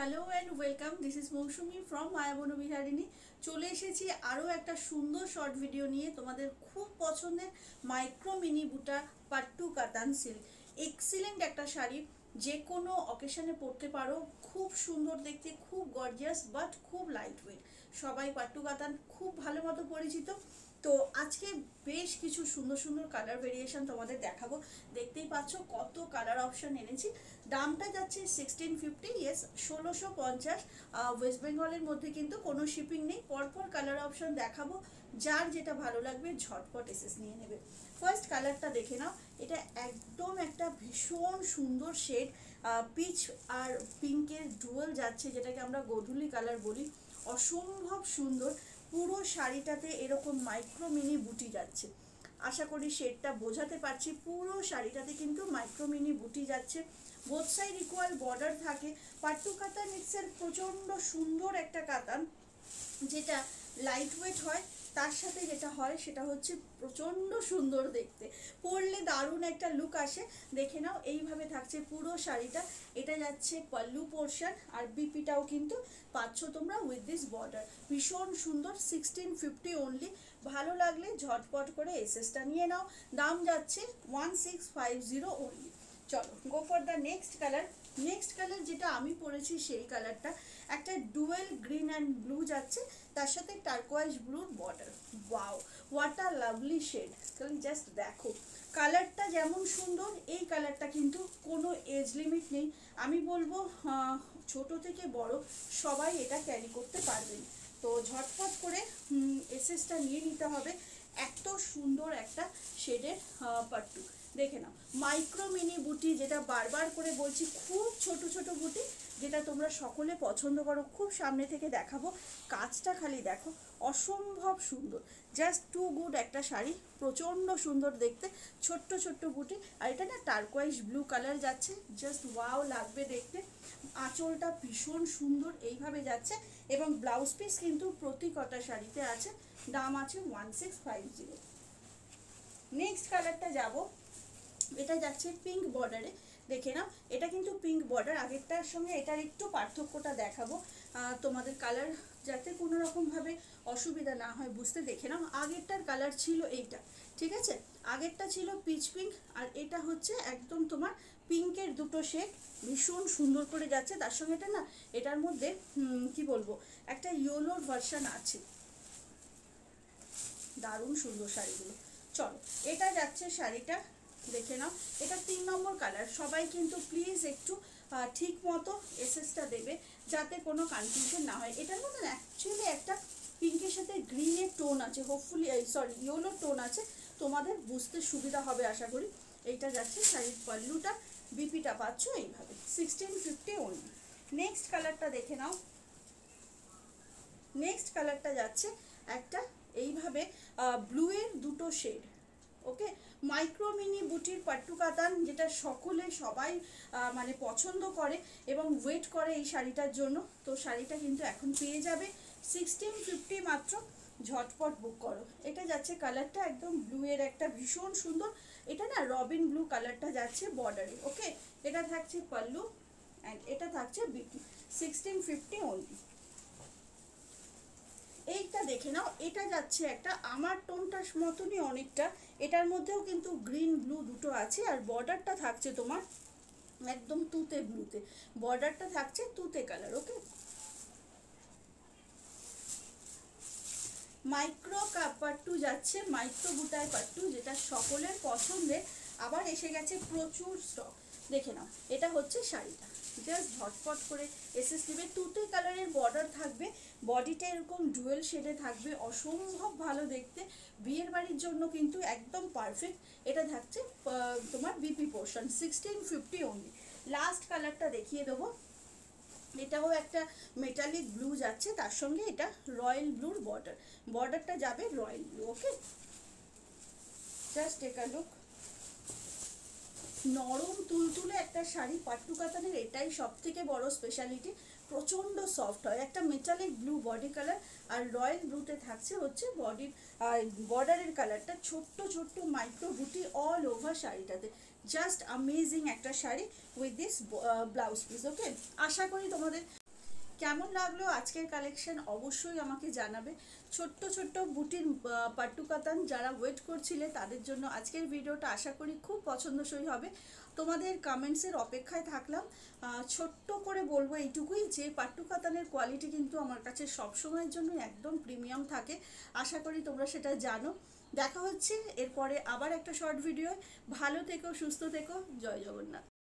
Hello and welcome, this is Mousumi from Mayaban Biharini. চলে এসেছি আরও একটা সুন্দর শর্ট ভিডিও নিয়ে। তোমাদের খুব পছন্দের মাইক্রো মিনি বুটা পাট্টু কাতান সিল্ক, এক্সিলেন্ট একটা শাড়ি, যে কোনো অকেশনে পরতে পারো। খুব সুন্দর দেখতে, খুব গর্জিয়াস, বাট খুব লাইট ওয়েট। সবাই পাট্টু কাতান খুব ভালো মতো পরিচিত। তো আজকে বেশ কিছু সুন্দর সুন্দর কালার ভেরিয়েশন তোমাদের দেখাবো। দেখতেই পাচ্ছ কত কালার অপশন এনেছি। দামটা যাচ্ছে 1650, ইয়েস 1650। ওয়েস্ট বেঙ্গলের মধ্যে কিন্তু কোনো শিপিং নেই। পরপর কালার অপশন দেখাবো, যার যেটা ভালো লাগবে ঝটপট এসএস নিয়ে নেবে। ফার্স্ট কালারটা দেখে নাও। এটা একদম একটা ভীষণ সুন্দর শেড, পিচ আর পিঙ্কের ডুয়েল যাচ্ছে, যেটাকে আমরা গোধূলি কালার বলি। অসম্ভব সুন্দর। পুরো শাড়িটাতে এরকম মাইক্রো মিনি বুটি যাচ্ছে। আশা করি শেডটা বোঝাতে পারছি। পুরো শাড়িটাতে কিন্তু মাইক্রো মিনি বুটি যাচ্ছে। বোথ সাইড ইকুয়াল বর্ডার থাকে। পাট্টু কাতান মিক্সের প্রচণ্ড সুন্দর একটা কাতান, যেটা লাইট ওয়েট হয়। তার সাথে যেটা হয় সেটা হচ্ছে প্রচণ্ড সুন্দর দেখতে, পরলে দারুণ একটা লুক আসে। দেখে নাও, এইভাবে থাকছে পুরো শাড়িটা। এটা যাচ্ছে পাল্লু পোর্শন, আর বিপিটাও কিন্তু পাচ্ছ তোমরা উইথ দিস বর্ডার। ভীষণ সুন্দর। 1650 অনলি। ভালো লাগলে ঝটপট করে এসএসটা নিয়ে নাও। দাম যাচ্ছে 1650 অনলি। চলো go for the next colour. Next colour যেটা আমি পরেছি সেই কালারটা একটা ডুয়েল গ্রিন অ্যান্ড ব্লু যাচ্ছে, তার সাথে টার্কোয়াইজ ব্লুর border. Wow, what a lovely shade. Just দেখো কালারটা যেমন সুন্দর, এই কালারটা কিন্তু কোনো এজ লিমিট নেই। আমি বলবো ছোট থেকে বড় সবাই এটা ক্যারি করতে পারবেন। তো ঝটপট করে এসএসটা নিয়ে নিতে হবে। এত সুন্দর একটা শেডের পাট্টু। দেখে নাও, মাইক্রো মিনি বুটি, যেটা বারবার করে বলছি, খুব ছোট ছোট বুটি, যেটা তোমরা সকলে পছন্দ করো। খুব সামনে থেকে দেখাবো, কাজটা খালি দেখো, অসম্ভব সুন্দর। জাস্ট টু গুড একটা শাড়ি, প্রচণ্ড সুন্দর দেখতে। ছোট্ট ছোট্ট বুটি, আর এটা না টার্কোয়াইজ ব্লু কালার যাচ্ছে। জাস্ট ওয়াও লাগবে দেখতে। আঁচলটা ভীষণ সুন্দর এইভাবে যাচ্ছে, এবং ব্লাউজ পিস কিন্তু প্রতি কটা শাড়িতে আছে। দাম আছে 1650। নেক্সট কালারটা যাব, এটা যাচ্ছে পিঙ্ক বর্ডারে। দেখে নাও, এটা কিন্তু পিঙ্ক বর্ডার। আগেরটার সঙ্গে এটার একটু পার্থক্যটা দেখাবো তোমাদের, কালার যাতে কোনো রকমভাবে অসুবিধা না হয় বুঝতে। দেখে নাও, আগেরটার কালার ছিল এইটা, ঠিক আছে? আগেরটা ছিল পিচ পিঙ্ক, আর এটা হচ্ছে একদম তোমার পিঙ্কের দুটো শেড। ভীষণ সুন্দর করে যাচ্ছে। তার সঙ্গে এটা না, এটার মধ্যে কি বলবো, একটা ইয়েলোর ভার্সন আছে। দারুণ সুন্দর শাড়িগুলো। চলো, এটা যাচ্ছে শাড়িটা, দেখে নাও। এটা 3 নম্বর কালার। সবাই কিন্তু প্লিজ একটু ঠিক মতো এসএসটা দেবে, যাতে কোনো কনফিউশন না হয়। এটার মধ্যে অ্যাকচুয়ালি একটা পিঙ্কের সাথে গ্রিনের টোন আছে, হোপফুলি সরি ইয়েলোর টোন আছে। তোমাদের বুঝতে সুবিধা হবে আশা করি। এইটা যাচ্ছে শাড়ির পাল্লুটা, বিপিটা পাচ্ছ এইভাবে 1650 অনলি। নেক্সট কালারটা দেখে নাও। নেক্সট কালারটা যাচ্ছে একটা এইভাবে ব্লু এর দুটো শেড। ওকে, মাইক্রো মিনি বুটির পাট্টু কাতান, যেটা সকলে সবাই মানে পছন্দ করে এবং ওয়েট করে এই শাড়িটার জন্য। তো শাড়িটা কিন্তু এখন পেয়ে যাবে 1650 মাত্র। ঝটপট বুক করো। এটা যাচ্ছে কালারটা একদম ব্লু এর একটা ভীষণ সুন্দর। এটা না রবিন ব্লু কালারটা যাচ্ছে বর্ডারে। ওকে, এটা থাকছে পাল্লু, অ্যান্ড এটা থাকছে বিপি। 1650 অনলি। এইটা দেখে নাও, এটা যাচ্ছে একটা আমার টোনটার মতনই অনেকটা। এটার মধ্যেও কিন্তু গ্রিন ব্লু দুটো আছে, আর বর্ডারটা থাকছে তোমার একদম তুতে ব্লুতে। বর্ডারটা থাকছে তুতে কালার। ওকে, মাইক্রো পাট্টু যাচ্ছে, মাইক্রো বুটায় পাট্টু, যেটা সকলের পছন্দের। আবার এসে গেছে প্রচুর স্টক। দেখে নাও, এটা হচ্ছে শাড়িটা। জাস্ট ঝটপট করে এসএস নেবে। তুতে কালারের বর্ডার থাকবে, বডিটা এরকম ডুয়েল শেডে থাকবে। অসম্ভব ভালো দেখতে, বিয়ের বাড়ির জন্য কিন্তু একদম পারফেক্ট। এটা থাকছে তোমার বিপি পোর্শন, 1650 অনলি। লাস্ট কালারটা দেখিয়ে দেবো। এটাও একটা মেটালিক ব্লু যাচ্ছে, তার সঙ্গে এটা রয়্যাল ব্লুর বর্ডার। বর্ডারটা যাবে royal blue. Okay, just take a look. নরম তুলতুলে একটা শাড়ি। পাট্টু কাতানের এটাই সব থেকে বড় স্পেশালিটি, প্রচণ্ড সফট হয়। একটা মেটালিক ব্লু বডি কালার, আর রয়্যাল ব্লুতে থাকছে হচ্ছে বডির বর্ডারের কালারটা। ছোট্ট ছোট্ট মাইক্রো বুটি অল ওভার শাড়িটাতে। জাস্ট অ্যামেজিং একটা sari with this blouse piece. Okay, আশা করি তোমাদের কেমন লাগলো আজকের কালেকশন অবশ্যই আমাকে জানাবে। ছোট্ট ছোট্ট বুটির পাট্টু কাতান যারা ওয়েট করছিলে তাদের জন্য আজকের ভিডিওটা আশা করি খুব পছন্দসই হবে। তোমাদের কমেন্টসের অপেক্ষায় থাকলাম। ছোট্ট করে বলবো এইটুকুই যে পাট্টু কাতানের কোয়ালিটি কিন্তু আমার কাছে সবসময়ের জন্য একদম প্রিমিয়াম থাকে। আশা করি তোমরা সেটা জানো। দেখা হচ্ছে এরপরে আবার একটা শর্ট ভিডিও। ভালো থেকো, সুস্থ থেকো, জয় জগন্নাথ।